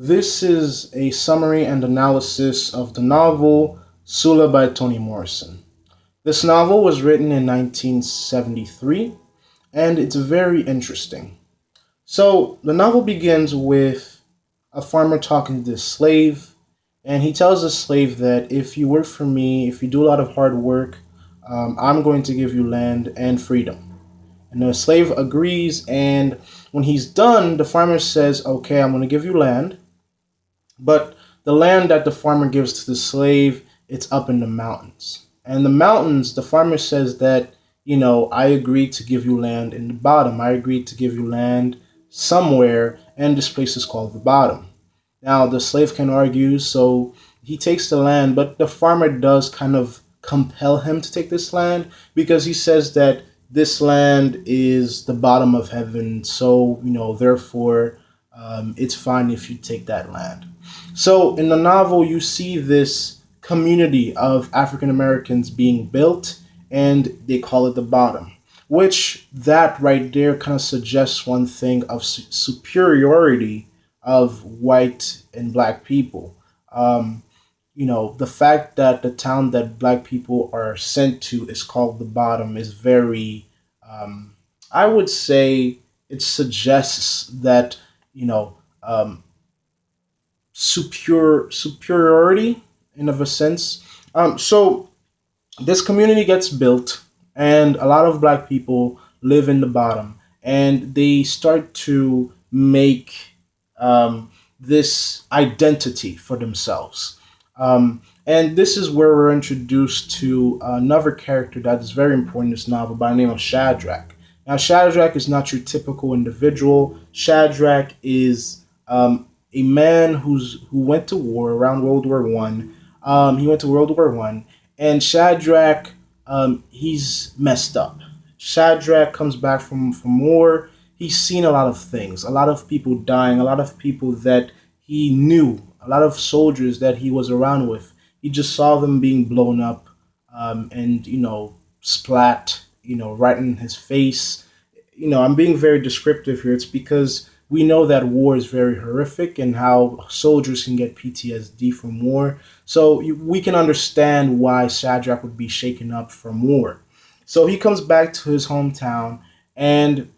This is a summary and analysis of the novel Sula by Toni Morrison. This novel was written in 1973 and it's very interesting. So, the novel begins with a farmer talking to this slave, and he tells the slave that if you work for me, if you do a lot of hard work, I'm going to give you land and freedom. And the slave agrees, and when he's done, the farmer says, okay, I'm going to give you land, but the land that the farmer gives to the slave, it's up in the mountains. And the mountains, the farmer says that, I agreed to give you land in the bottom. I agreed to give you land somewhere, and this place is called the bottom. Now, the slave can argue, so he takes the land, but the farmer does kind of compel him to take this land because he says that this land is the bottom of heaven, so, therefore, it's fine if you take that land. So in the novel, you see this community of African Americans being built, and they call it the bottom, which that right there kind of suggests one thing of superiority of white and black people. Um, the fact that the town that black people are sent to is called the bottom is very, I would say, it suggests that, you know, um, superiority in of a sense. So this community gets built, and a lot of black people live in the bottom, and they start to make this identity for themselves. And this is where we're introduced to another character that is very important in this novel by the name of Shadrach. Now, Shadrach is not your typical individual. Shadrach is a man who went to war around World War One. He went to World War One, and Shadrach, he's messed up. Shadrach comes back from war. He's seen a lot of things, a lot of people dying, a lot of people that he knew, a lot of soldiers that he was around with. He just saw them being blown up, and splat, right in his face. I'm being very descriptive here. It's because we know that war is very horrific and how soldiers can get PTSD from war. So we can understand why Shadrach would be shaken up from war. So he comes back to his hometown, and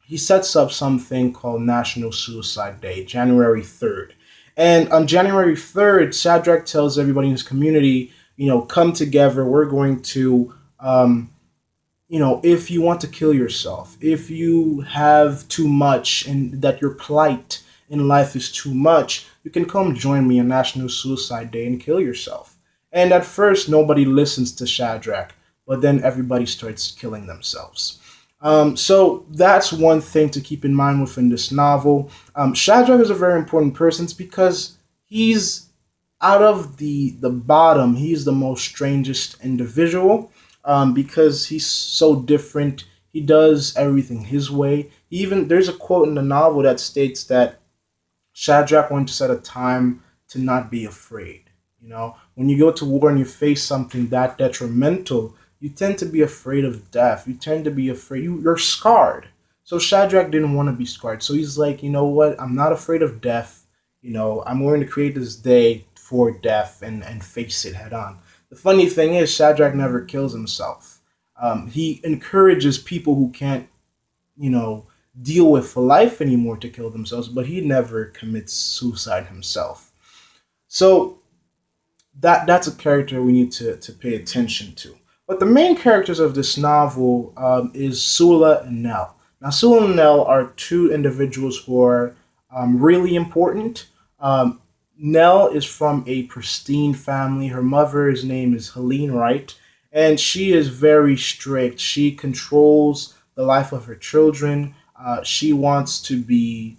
he sets up something called National Suicide Day, January 3rd. And on January 3rd, Shadrach tells everybody in his community, come together. We're going to, if you want to kill yourself, if you have too much and that your plight in life is too much, you can come join me on National Suicide Day and kill yourself. And at first, nobody listens to Shadrach, but then everybody starts killing themselves. So that's one thing to keep in mind within this novel. Shadrach is a very important person because he's out of the bottom. He's the most strangest individual because he's so different. He does everything his way. Even there's a quote in the novel that states that Shadrach wanted to set a time to not be afraid. When you go to war and you face something that detrimental, you tend to be afraid of death. You tend to be afraid. You're scarred. So Shadrach didn't want to be scarred. So he's like, you know what? I'm not afraid of death. I'm going to create this day for death and face it head on. The funny thing is, Shadrach never kills himself. He encourages people who can't, you know, deal with life anymore to kill themselves, but he never commits suicide himself. So that's a character we need to pay attention to. But the main characters of this novel is Sula and Nell. Now, Sula and Nell are two individuals who are really important. Nell is from a pristine family. Her mother's name is Helene Wright, and she is very strict. She controls the life of her children. She wants to be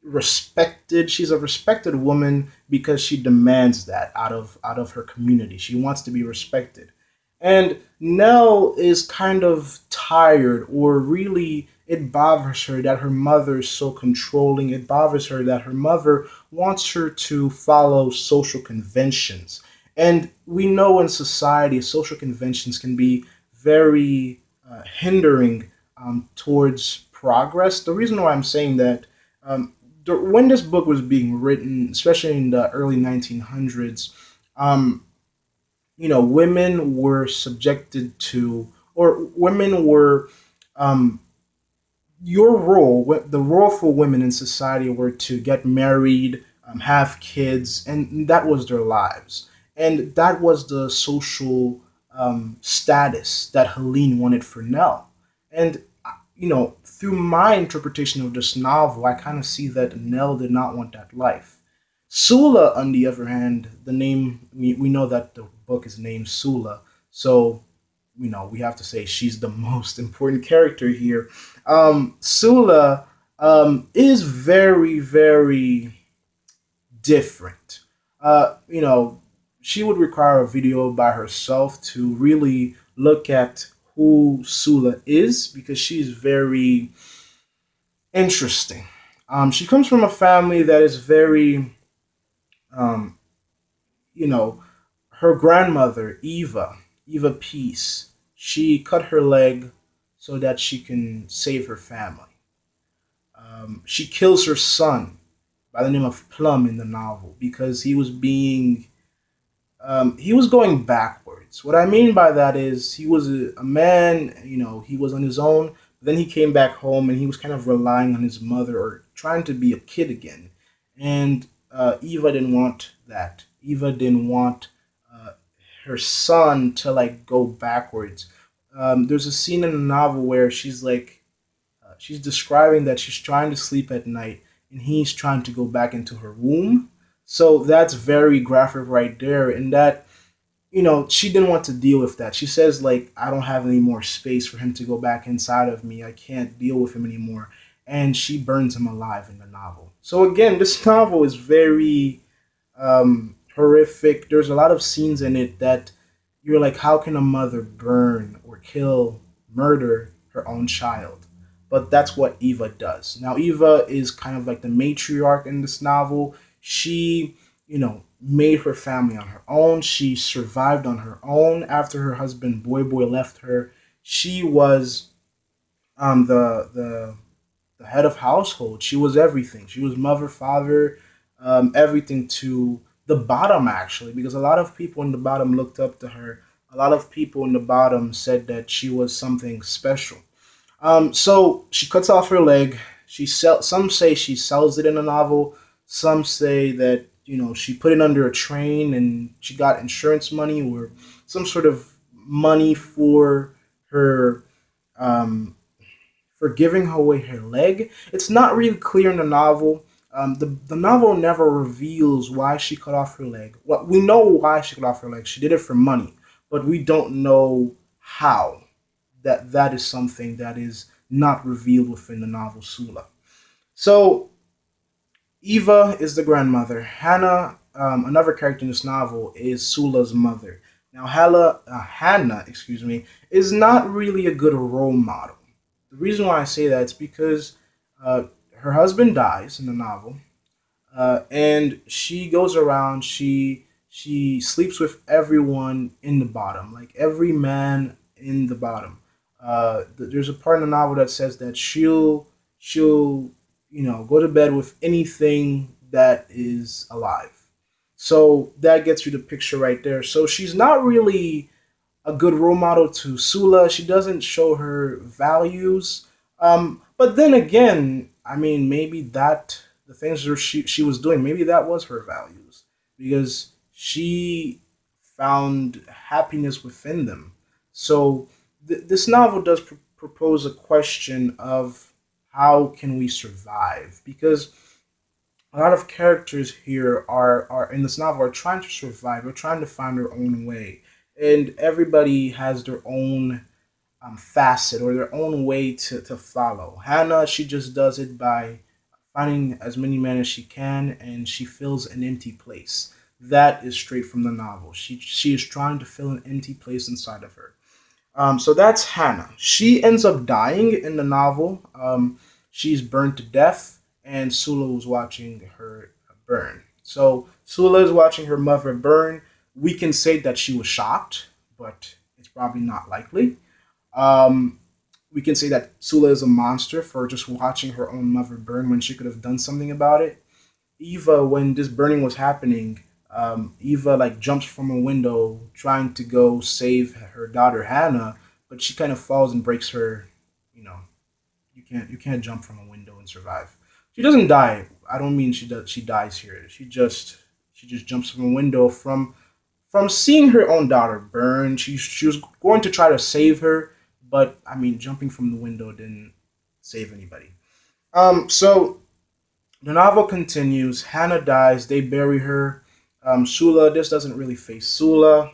respected. She's a respected woman because she demands that out of her community. She wants to be respected. And Nell is kind of tired, or really it bothers her that her mother is so controlling. It bothers her that her mother wants her to follow social conventions. And we know in society, social conventions can be very hindering towards progress. The reason why I'm saying that, um, when this book was being written, especially in the early 1900s, um, women were subjected to, or women were, um, the role for women in society were to get married, have kids, and that was their lives. And that was the social status that Helene wanted for Nell. And, through my interpretation of this novel, I kind of see that Nell did not want that life. Sula, on the other hand, we know that the book is named Sula, so we have to say she's the most important character here. Sula is very, very different. She would require a video by herself to really look at who Sula is because she's very interesting. She comes from a family that is very, um, you know, her grandmother, Eva Peace, she cut her leg so that she can save her family. She kills her son by the name of Plum in the novel because he was going backwards. What I mean by that is he was a man, he was on his own. But then he came back home and he was kind of relying on his mother or trying to be a kid again. And Eva didn't want that. Eva didn't want uh, her son to like go backwards. There's a scene in the novel where she's describing that she's trying to sleep at night and he's trying to go back into her womb. So that's very graphic right there. And that, she didn't want to deal with that. She says, like, I don't have any more space for him to go back inside of me. I can't deal with him anymore. And she burns him alive in the novel. So again, this novel is very horrific. There's a lot of scenes in it that you're like, how can a mother burn or kill, murder her own child? But that's what Eva does. Now, Eva is kind of like the matriarch in this novel. She, made her family on her own. She survived on her own after her husband Boy Boy left her. She was the head of household. She was everything. She was mother, father, everything to the bottom, actually, because a lot of people in the bottom looked up to her. A lot of people in the bottom said that she was something special. So she cuts off her leg. Some say she sells it in a novel. Some say that she put it under a train and she got insurance money or some sort of money her um, for giving away her leg. It's not really clear in the novel. The novel never reveals why she cut off her leg. Well, we know why she cut off her leg. She did it for money, but we don't know how. That is something that is not revealed within the novel Sula. So Eva is the grandmother. Hannah, another character in this novel, is Sula's mother. Now, Hannah, excuse me, is not really a good role model. The reason why I say that is because uh, her husband dies in the novel, and she goes around. She sleeps with everyone in the bottom, like every man in the bottom. There's a part in the novel that says that she'll go to bed with anything that is alive. So that gets you the picture right there. So she's not really a good role model to Sula. She doesn't show her values. But then again, I mean, maybe that the things that she was doing, maybe that was her values because she found happiness within them. So this novel does propose a question of how can we survive because a lot of characters here are in this novel are trying to survive. They're trying to find their own way, and everybody has their own facet or their own way to follow. Hannah, she just does it by finding as many men as she can, and she fills an empty place. That is straight from the novel. She is trying to fill an empty place inside of her. So that's Hannah. She ends up dying in the novel. She's burned to death, and Sula was watching her burn. So Sula is watching her mother burn. We can say that she was shocked, but it's probably not likely. Um, We can say that Sula is a monster for just watching her own mother burn when she could have done something about it. Eva, when this burning was happening, Eva like jumps from a window trying to go save her daughter Hannah, but she kind of falls and breaks her. You know, you can't jump from a window and survive. She doesn't die. I don't mean she does. She dies here. She just jumps from a window from seeing her own daughter burn. She was going to try to save her, but I mean, jumping from the window didn't save anybody. So the novel continues. Hannah dies. They bury her. Sula. This doesn't really face Sula.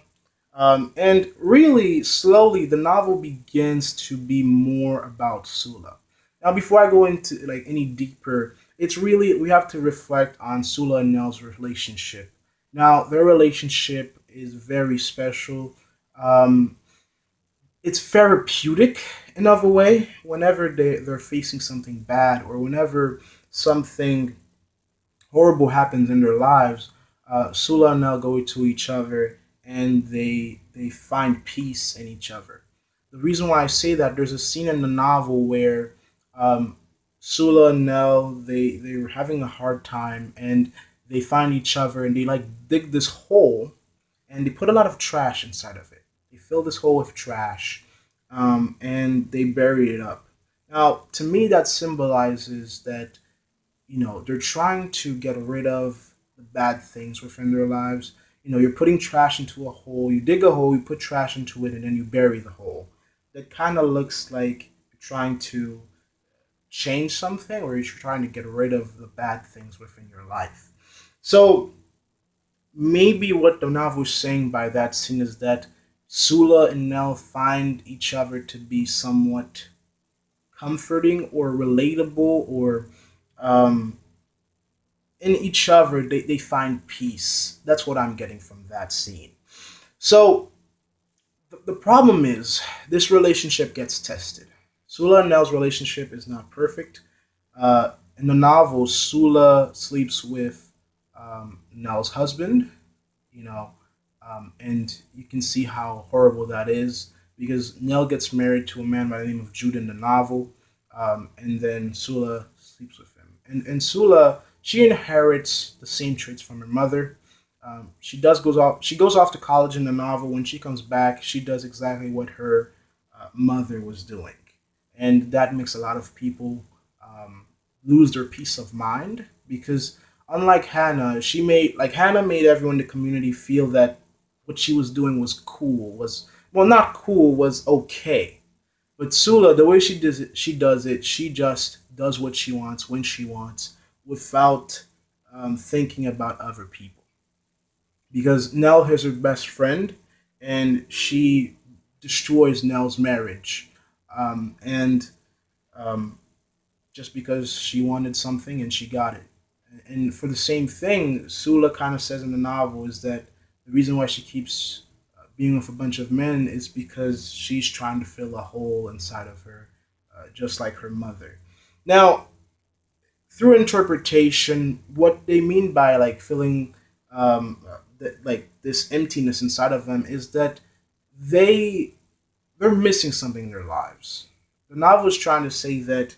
And really, slowly, the novel begins to be more about Sula. Now, before I go into like any deeper, it's really we have to reflect on Sula and Nell's relationship. Now, their relationship is very special. Um, it's therapeutic in a way. Whenever they're facing something bad or whenever something horrible happens in their lives, Sula and Nell go to each other and they find peace in each other. The reason why I say that, there's a scene in the novel where um, Sula and Nell they were having a hard time and they find each other and they like dig this hole and they put a lot of trash inside of it. They fill this hole with trash, and they bury it up. Now, to me, that symbolizes that they're trying to get rid of the bad things within their lives. You're putting trash into a hole. You dig a hole, you put trash into it, and then you bury the hole. That kind of looks like you're trying to change something, or you're trying to get rid of the bad things within your life. So maybe what the novel is saying by that scene is that Sula and Nell find each other to be somewhat comforting or relatable, or um, in each other they find peace. That's what I'm getting from that scene. So the problem is this relationship gets tested. Sula and Nell's relationship is not perfect. In the novel, Sula sleeps with Nell's husband, you know, and you can see how horrible that is because Nell gets married to a man by the name of Jude in the novel, and then Sula sleeps with him. And Sula, she inherits the same traits from her mother. She does goes off. She goes off to college in the novel. When she comes back, she does exactly what her mother was doing, and that makes a lot of people lose their peace of mind because unlike Hannah, Hannah made everyone in the community feel that what she was doing was cool. Was well, not cool. Was okay. But Sula, the way she does it. She just does what she wants when she wants, without thinking about other people because Nell is her best friend, and she destroys Nell's marriage, and um, just because she wanted something and she got it. And for the same thing, Sula kind of says in the novel is that the reason why she keeps being with a bunch of men is because she's trying to fill a hole inside of her, just like her mother. Now, through interpretation, what they mean by like filling like this emptiness inside of them is that they they're missing something in their lives. The novel is trying to say that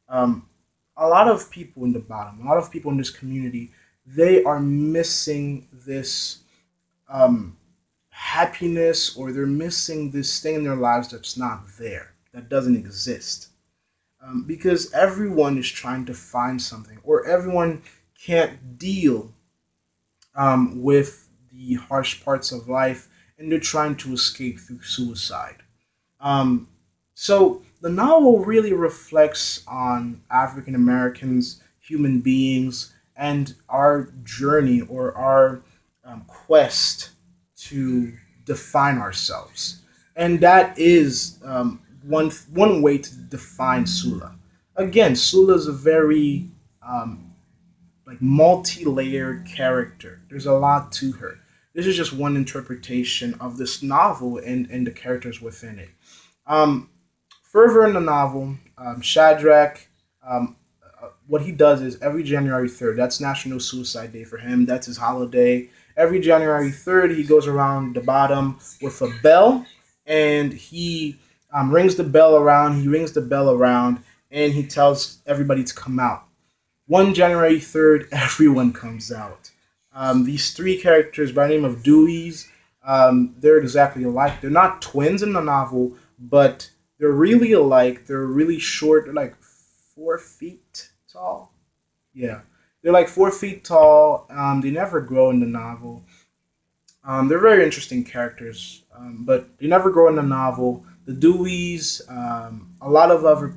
um, a lot of people in the bottom, a lot of people in this community, they are missing this um, happiness, or they're missing this thing in their lives that's not there, that doesn't exist. Because everyone is trying to find something, or everyone can't deal with the harsh parts of life, and they're trying to escape through suicide. Um, so the novel really reflects on African Americans, human beings, and our journey or our quest to define ourselves. And that is one way to define Sula. Again, Sula is a very like multi-layered character. There's a lot to her. This is just one interpretation of this novel and the characters within it. Um, Further in the novel, Shadrach, what he does is every January 3rd, that's National Suicide Day for him. That's his holiday. Every January 3rd, he goes around the bottom with a bell and he rings the bell around. He rings the bell around, and he tells everybody to come out. One January 3rd, everyone comes out. These three characters by the name of Deweys, they're exactly alike. They're not twins in the novel, but they're really alike. They're really short. They're like 4 feet tall. Yeah, they're like 4 feet tall. They never grow in the novel. They're very interesting characters, but they never grow in the novel. The Deweys, a lot of other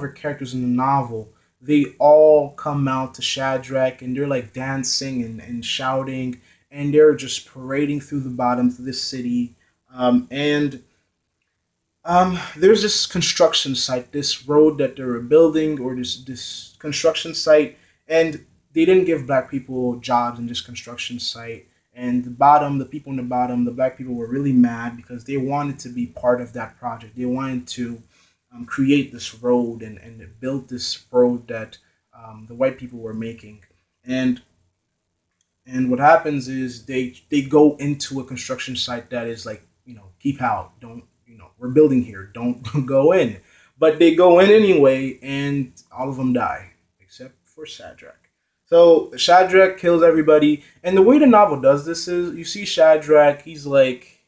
characters in the novel, they all come out to Shadrach and they're like dancing and shouting and they're just parading through the bottom through the city. And there's this construction site, this road that they're building, or this construction site, and they didn't give black people jobs in this construction site. And the people in the bottom, the black people were really mad because they wanted to be part of that project. They wanted to create this road and build this road that the white people were making. And and what happens is they go into a construction site that is like, keep out, don't, we're building here, don't go in. But they go in anyway, and all of them die except for Shadrach. So Shadrach kills everybody, and the way the novel does this is you see Shadrach, he's like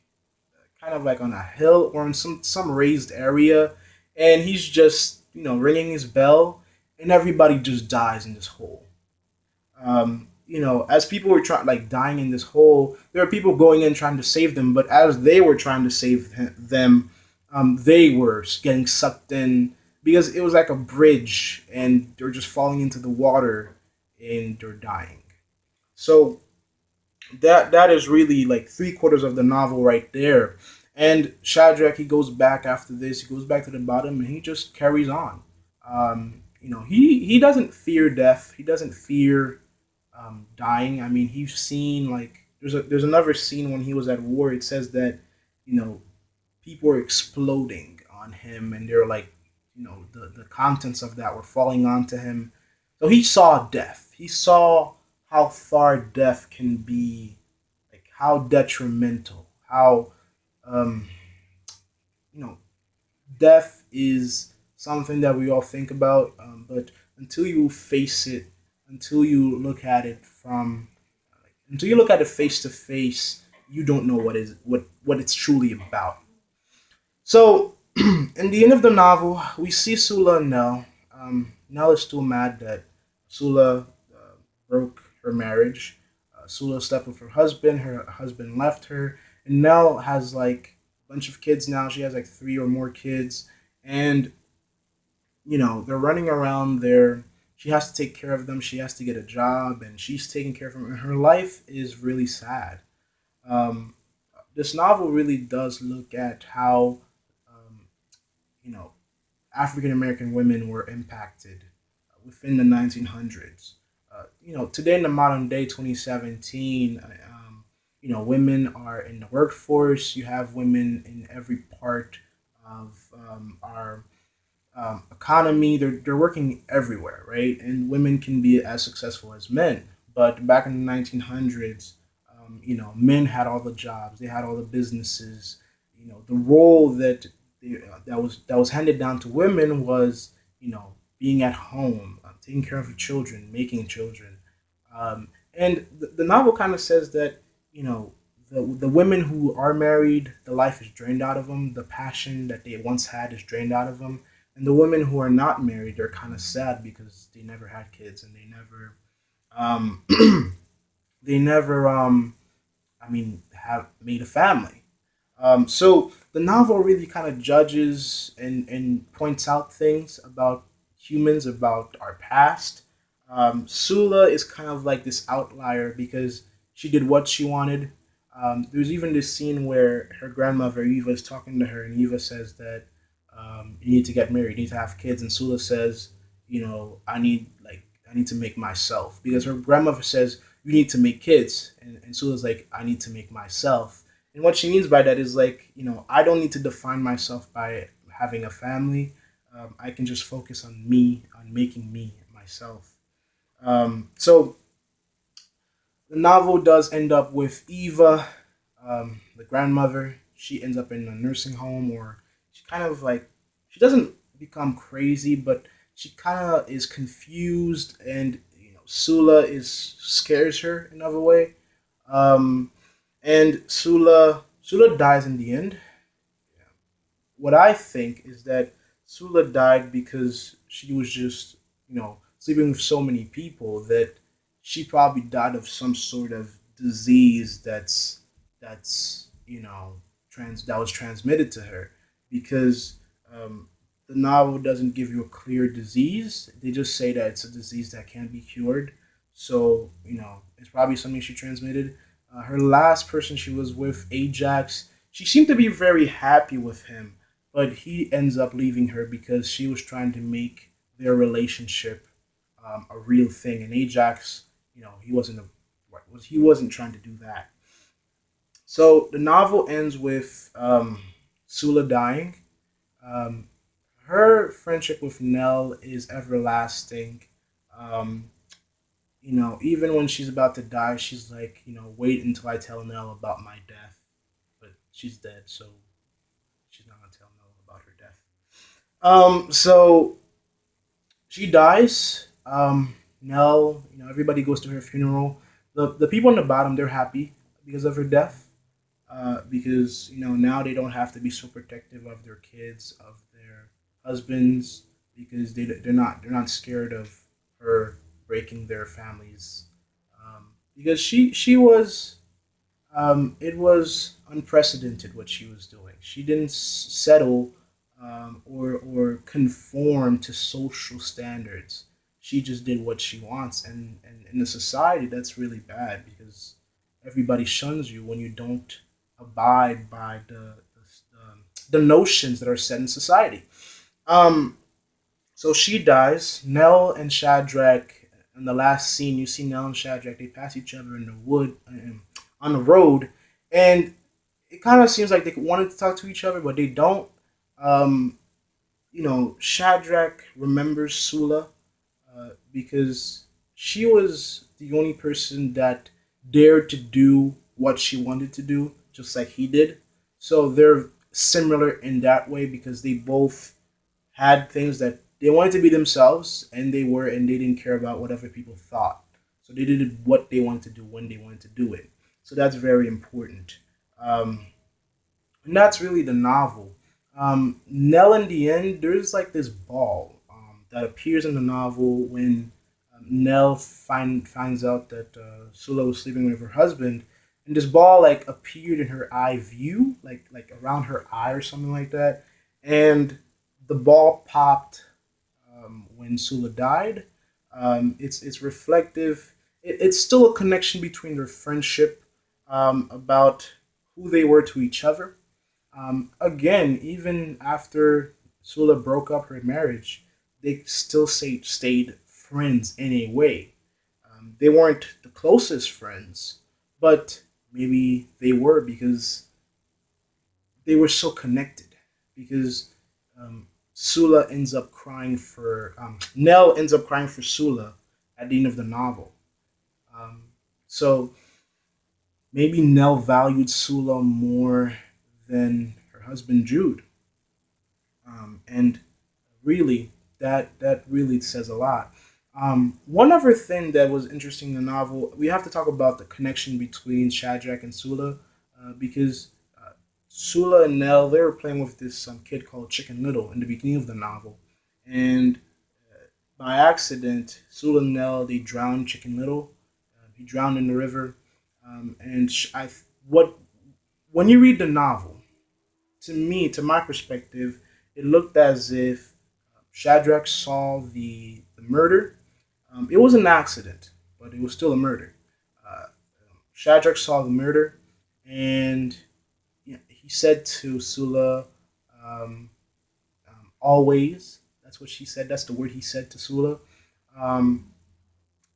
kind of like on a hill or in some raised area, and he's just ringing his bell, and everybody just dies in this hole. As people were trying, like dying in this hole, there were people going in trying to save them. But as they were trying to save them, they were getting sucked in because it was like a bridge, and they're just falling into the water, and they're dying. So that is really like three-quarters of the novel right there. And Shadrach, he goes back after this. He goes back to the bottom, and he just carries on. He doesn't fear death. He doesn't fear dying. I mean, he's seen like there's another scene when he was at war. It says that you know people were exploding on him, and they're like the contents of that were falling onto him. So he saw death. He saw how far death can be, like how detrimental, how um, you know death is something that we all think about, but until you face it, until you look at it until you look at it face to face, you don't know what it's truly about. So, in the end of the novel, we see Sula and Nell. Nell is still mad that Sula broke her marriage. Sula slept with her husband. Her husband left her, and Nell has like a bunch of kids now. She has like three or more kids, and they're running around there. She has to take care of them. She has to get a job, and she's taking care of them. And her life is really sad. Um, this novel really does look at how um, you know African American women were impacted within the 1900s. Today in the modern day, 2017, women are in the workforce. You have women in every part of our economy. They're working everywhere, right? And women can be as successful as men. But back in the 1900s, men had all the jobs, they had all the businesses. The role that was handed down to women was, being at home, taking care of the children, making children. And the novel kind of says that, the women who are married, the life is drained out of them. The passion that they once had is drained out of them. And the women who are not married, they're kind of sad because they never had kids and um, they never, have made a family. So the novel really kind of judges and points out things about humans, about our past. Sula is kind of like this outlier because she did what she wanted. There's even this scene where her grandmother Eva is talking to her, and Eva says that you need to get married, you need to have kids, and Sula says, I need to make myself, because her grandmother says you need to make kids, and Sula's like, I need to make myself. And what she means by that is like, I don't need to define myself by having a family. I can just focus on me, on making me myself. So the novel does end up with Eva, the grandmother. she ends up in a nursing home, or she kind of like she doesn't become crazy, but she kind of is confused, and Sula is scares her in another way. Um, and Sula dies in the end. What I think is that Sula died because she was just, sleeping with so many people that she probably died of some sort of disease that's that was transmitted to her because um, the novel doesn't give you a clear disease. They just say that it's a disease that can't be cured. So, it's probably something she transmitted. Her last person she was with, Ajax, she seemed to be very happy with him, but he ends up leaving her because she was trying to make their relationship a real thing. And Ajax, he wasn't trying to do that. So the novel ends with Sula dying. Um, Her friendship with Nell is everlasting. Um, Even when she's about to die, she's like, wait until I tell Nell about my death. But she's dead, so she's not gonna tell Nell about her death. So she dies. Nell, everybody goes to her funeral. The people on the bottom, they're happy because of her death. Because now they don't have to be so protective of their kids, of their husbands, because they're not scared of her breaking their families. Because she was it was unprecedented what she was doing. She didn't settle or conform to social standards. She just did what she wants, and in a society that's really bad because everybody shuns you when you don't abide by the notions that are set in society. Um, so she dies. Nell and Shadrach. In the last scene, you see Nell and Shadrach. They pass each other in the wood, on the road, and it kind of seems like they wanted to talk to each other, but they don't. Um, Shadrach remembers Sula because she was the only person that dared to do what she wanted to do, just like he did. So they're similar in that way because they both had things that they wanted to be themselves, and they were, and they didn't care about what other people thought. So they did what they wanted to do when they wanted to do it. So that's very important. Um, and that's really the novel. Nell, in the end, there's like this ball that appears in the novel when Nell finds out that Sula was sleeping with her husband, and this ball like appeared in her eye view, like around her eye or something like that, and the ball popped when Sula died. It's reflective. It's still a connection between their friendship, about who they were to each other. Again, even after Sula broke up her marriage, they still stayed friends in a way. They weren't the closest friends, but maybe they were because they were so connected. Because Sula ends up crying for Nell ends up crying for Sula at the end of the novel. Um, so maybe Nell valued Sula more than her husband Jude, and really that really says a lot. One other thing that was interesting in the novel, we have to talk about the connection between Shadrach and Sula, because Sula and Nell, they were playing with this kid called Chicken Little in the beginning of the novel, and by accident, Sula and Nell they drowned Chicken Little. He drowned in the river, and what when you read the novel, to me, to my perspective, it looked as if Shadrach saw the murder. It was an accident, but it was still a murder. Uh, Shadrach saw the murder, and he said to Sula, um, "Always." That's what she said. That's the word he said to Sula. Um,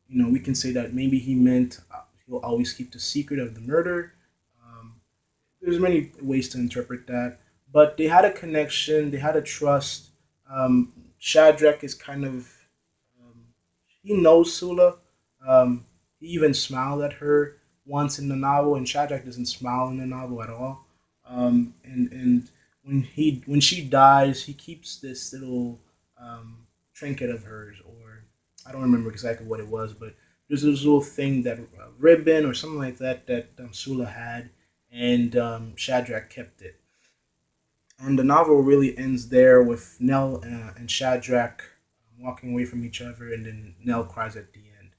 we can say that maybe he meant he'll always keep the secret of the murder. Um, there's many ways to interpret that, but they had a connection. They had a trust. Shadrach is kind of um, he knows Sula. He even smiled at her once in the novel, and Shadrach doesn't smile in the novel at all. And when she dies, he keeps this little trinket of hers, or I don't remember exactly what it was, but there's this little thing that ribbon or something like that that Sula had, and Shadrach kept it. And the novel really ends there with Nell and Shadrach walking away from each other, and then Nell cries at the end.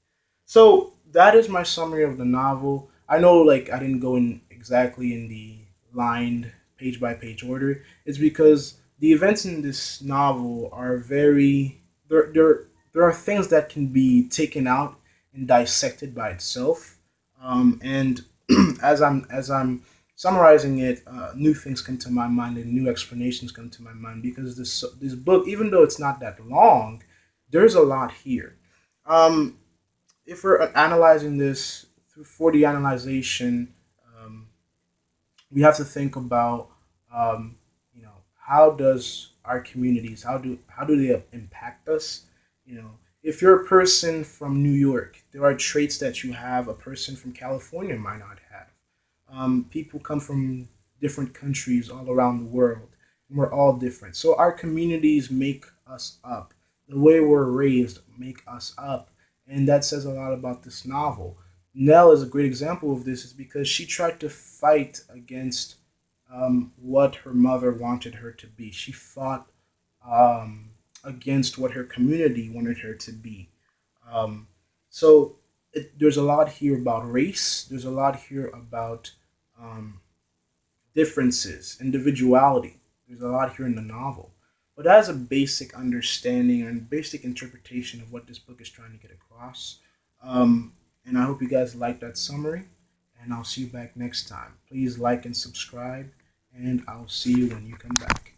So that is my summary of the novel. I know, like, I didn't go in exactly in the lined page by page order. It's because the events in this novel are very there are things that can be taken out and dissected by itself. And as I'm summarizing it, new things come to my mind and new explanations come to my mind because this book, even though it's not that long, there's a lot here. Um, if we're analyzing this through 40 analyzation, um, we have to think about how does our communities how do they impact us. If you're a person from New York, there are traits that you have a person from California might not have. People come from different countries all around the world, and we're all different. So our communities make us up. The way we're raised make us up, and that says a lot about this novel. Nell is a great example of this, is because she tried to fight against what her mother wanted her to be. She fought against what her community wanted her to be. Um, so there's a lot here about race. There's a lot here about um, differences, individuality. There's a lot here in the novel. But as a basic understanding and basic interpretation of what this book is trying to get across. Um, and I hope you guys like that summary. And I'll see you back next time. Please like and subscribe. And I'll see you when you come back.